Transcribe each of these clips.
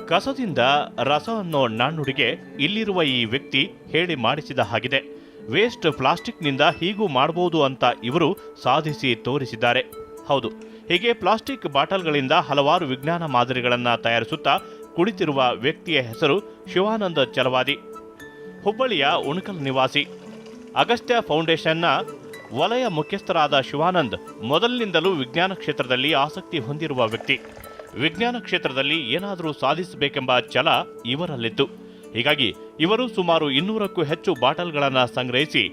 ಕಸದಿಂದ ರಸ ಅನ್ನೋ ನಾಣ್ಣುಡಿಗೆ ಇಲ್ಲಿರುವ ಈ ವ್ಯಕ್ತಿ ಹೇಳಿ ಮಾಡಿಸಿದ ಹಾಗಿದೆ. ವೇಸ್ಟ್ ಪ್ಲಾಸ್ಟಿಕ್ನಿಂದ ಹೀಗೂ ಮಾಡಬಹುದು ಅಂತ ಇವರು ಸಾಧಿಸಿ ತೋರಿಸಿದ್ದಾರೆ. ಹೌದು, ಹೀಗೆ ಪ್ಲಾಸ್ಟಿಕ್ ಬಾಟಲ್ಗಳಿಂದ ಹಲವಾರು ವಿಜ್ಞಾನ ಮಾದರಿಗಳನ್ನು ತಯಾರಿಸುತ್ತಾ ಕುಳಿತಿರುವ ವ್ಯಕ್ತಿಯ ಹೆಸರು ಶಿವಾನಂದ ಚಲವಾದಿ. ಹುಬ್ಬಳ್ಳಿಯ ಉಣಕಲ್ ನಿವಾಸಿ. ಅಗಸ್ತ್ಯ ಫೌಂಡೇಶನ್ನ ವಲಯ ಮುಖ್ಯಸ್ಥರಾದ ಶಿವಾನಂದ್ ಮೊದಲಿನಿಂದಲೂ ವಿಜ್ಞಾನ ಕ್ಷೇತ್ರದಲ್ಲಿ ಆಸಕ್ತಿ ಹೊಂದಿರುವ ವ್ಯಕ್ತಿ. ವಿಜ್ಞಾನ ಕ್ಷೇತ್ರದಲ್ಲಿ ಏನಾದರೂ ಸಾಧಿಸಬೇಕೆಂಬ ಛಲ ಇವರಲ್ಲಿತ್ತು. ಹೀಗಾಗಿ ಇವರು ಸುಮಾರು 200ಕ್ಕೂ ಹೆಚ್ಚು ಬಾಟಲ್ಗಳನ್ನು ಸಂಗ್ರಹಿಸಿ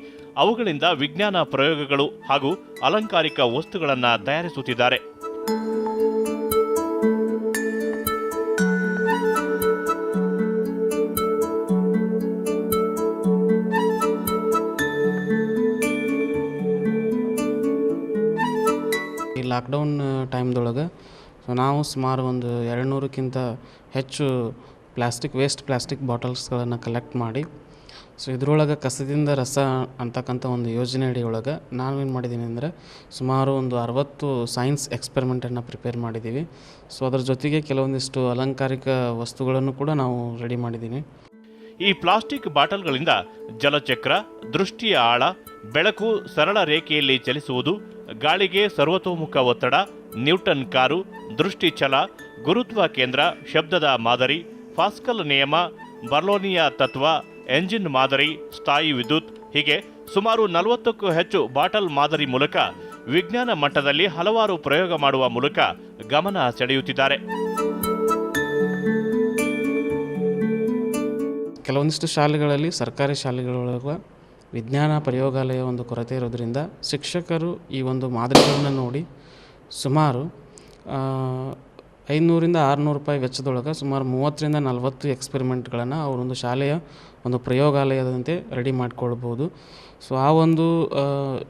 ಅವುಗಳಿಂದ ವಿಜ್ಞಾನ ಪ್ರಯೋಗಗಳು ಹಾಗೂ ಅಲಂಕಾರಿಕ ವಸ್ತುಗಳನ್ನು ತಯಾರಿಸುತ್ತಿದ್ದಾರೆ. ಈ ಲಾಕ್ಡೌನ್ ಟೈಮ್ದೊಳಗೆ ನಾವು ಸುಮಾರು ಒಂದು 200ಕ್ಕಿಂತ ಹೆಚ್ಚು ವೇಸ್ಟ್ ಪ್ಲಾಸ್ಟಿಕ್ ಬಾಟಲ್ಸ್ಗಳನ್ನು ಕಲೆಕ್ಟ್ ಮಾಡಿ ಇದರೊಳಗೆ ಕಸದಿಂದ ರಸ ಅಂತಕ್ಕಂಥ ಒಂದು ಯೋಜನೆ ಅಡಿಯೊಳಗೆ ನಾವೇನು ಮಾಡಿದ್ದೀನಿ ಅಂದರೆ ಸುಮಾರು ಒಂದು 60 ಸೈನ್ಸ್ ಎಕ್ಸ್ಪೆರಿಮೆಂಟನ್ನು ಪ್ರಿಪೇರ್ ಮಾಡಿದ್ದೀವಿ. ಅದರ ಜೊತೆಗೆ ಕೆಲವೊಂದಿಷ್ಟು ಅಲಂಕಾರಿಕ ವಸ್ತುಗಳನ್ನು ಕೂಡ ನಾವು ರೆಡಿ ಮಾಡಿದ್ದೀನಿ. ಈ ಪ್ಲಾಸ್ಟಿಕ್ ಬಾಟಲ್ಗಳಿಂದ ಜಲಚಕ್ರ, ದೃಷ್ಟಿಯ ಆಳ, ಬೆಳಕು ಸರಳ ರೇಖೆಯಲ್ಲಿ ಚಲಿಸುವುದು, ಗಾಳಿಗೆ ಸರ್ವತೋಮುಖ ಒತ್ತಡ, ನ್ಯೂಟನ್ ಕಾರು, ದೃಷ್ಟಿ ಛಲ, ಗುರುತ್ವ ಕೇಂದ್ರ, ಶಬ್ದದ ಮಾದರಿ, ಫಾಸ್ಕಲ್ ನಿಯಮ, ಬರ್ಲೋನಿಯ ತತ್ವ, ಎಂಜಿನ್ ಮಾದರಿ, ಸ್ಥಾಯಿ ವಿದ್ಯುತ್ ಹೀಗೆ ಸುಮಾರು 40ಕ್ಕೂ ಹೆಚ್ಚು ಬಾಟಲ್ ಮಾದರಿ ಮೂಲಕ ವಿಜ್ಞಾನ ಮಟ್ಟದಲ್ಲಿ ಹಲವಾರು ಪ್ರಯೋಗ ಮಾಡುವ ಮೂಲಕ ಗಮನ ಸೆಳೆಯುತ್ತಿದ್ದಾರೆ. ಕೆಲವೊಂದಿಷ್ಟು ಶಾಲೆಗಳಲ್ಲಿ, ಸರ್ಕಾರಿ ಶಾಲೆಗಳೊಳಗೆ ವಿಜ್ಞಾನ ಪ್ರಯೋಗಾಲಯ ಒಂದು ಕೊರತೆ ಇರೋದ್ರಿಂದ ಶಿಕ್ಷಕರು ಈ ಒಂದು ಮಾದರಿಗಳನ್ನು ನೋಡಿ ಸುಮಾರು 500ರಿಂದ 600 ರೂಪಾಯಿ ವೆಚ್ಚದೊಳಗೆ ಸುಮಾರು 30ರಿಂದ 40 ಎಕ್ಸ್ಪೆರಿಮೆಂಟ್ಗಳನ್ನು ಅವರೊಂದು ಶಾಲೆಯ ಒಂದು ಪ್ರಯೋಗಾಲಯದಂತೆ ರೆಡಿ ಮಾಡಿಕೊಳ್ಬೋದು. ಆ ಒಂದು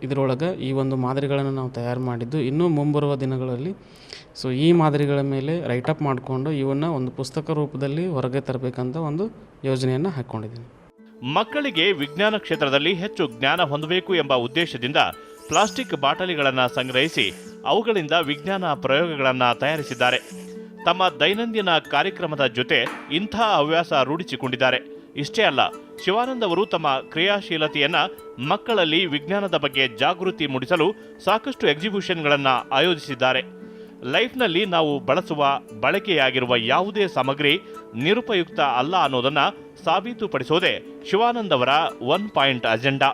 ಇದರೊಳಗೆ ಈ ಒಂದು ಮಾದರಿಗಳನ್ನು ನಾವು ತಯಾರು ಮಾಡಿದ್ದು ಇನ್ನೂ ಮುಂಬರುವ ದಿನಗಳಲ್ಲಿ ಈ ಮಾದರಿಗಳ ಮೇಲೆ ರೈಟಪ್ ಮಾಡಿಕೊಂಡು ಇವನ್ನು ಒಂದು ಪುಸ್ತಕ ರೂಪದಲ್ಲಿ ಹೊರಗೆ ತರಬೇಕಂತ ಒಂದು ಯೋಜನೆಯನ್ನು ಹಾಕ್ಕೊಂಡಿದ್ದೀನಿ. ಮಕ್ಕಳಿಗೆ ವಿಜ್ಞಾನ ಕ್ಷೇತ್ರದಲ್ಲಿ ಹೆಚ್ಚು ಜ್ಞಾನ ಹೊಂದಬೇಕು ಎಂಬ ಉದ್ದೇಶದಿಂದ ಪ್ಲಾಸ್ಟಿಕ್ ಬಾಟಲಿಗಳನ್ನು ಸಂಗ್ರಹಿಸಿ ಅವುಗಳಿಂದ ವಿಜ್ಞಾನ ಪ್ರಯೋಗಗಳನ್ನು ತಯಾರಿಸಿದ್ದಾರೆ. ತಮ್ಮ ದೈನಂದಿನ ಕಾರ್ಯಕ್ರಮದ ಜೊತೆ ಇಂಥ ಹವ್ಯಾಸ ರೂಢಿಸಿಕೊಂಡಿದ್ದಾರೆ. ಇಷ್ಟೇ ಅಲ್ಲ, ಶಿವಾನಂದ್ ಅವರು ತಮ್ಮ ಕ್ರಿಯಾಶೀಲತೆಯನ್ನು ಮಕ್ಕಳಲ್ಲಿ ವಿಜ್ಞಾನದ ಬಗ್ಗೆ ಜಾಗೃತಿ ಮೂಡಿಸಲು ಸಾಕಷ್ಟು ಎಕ್ಸಿಬಿಷನ್ಗಳನ್ನು ಆಯೋಜಿಸಿದ್ದಾರೆ. ಲೈಫ್ನಲ್ಲಿ ನಾವು ಬಳಕೆಯಾಗಿರುವ ಯಾವುದೇ ಸಾಮಗ್ರಿ ನಿರುಪಯುಕ್ತ ಅಲ್ಲ ಅನ್ನೋದನ್ನು ಸಾಬೀತುಪಡಿಸೋದೇ ಶಿವಾನಂದ್ ಅವರ 1 ಪಾಯಿಂಟ್ ಅಜೆಂಡಾ.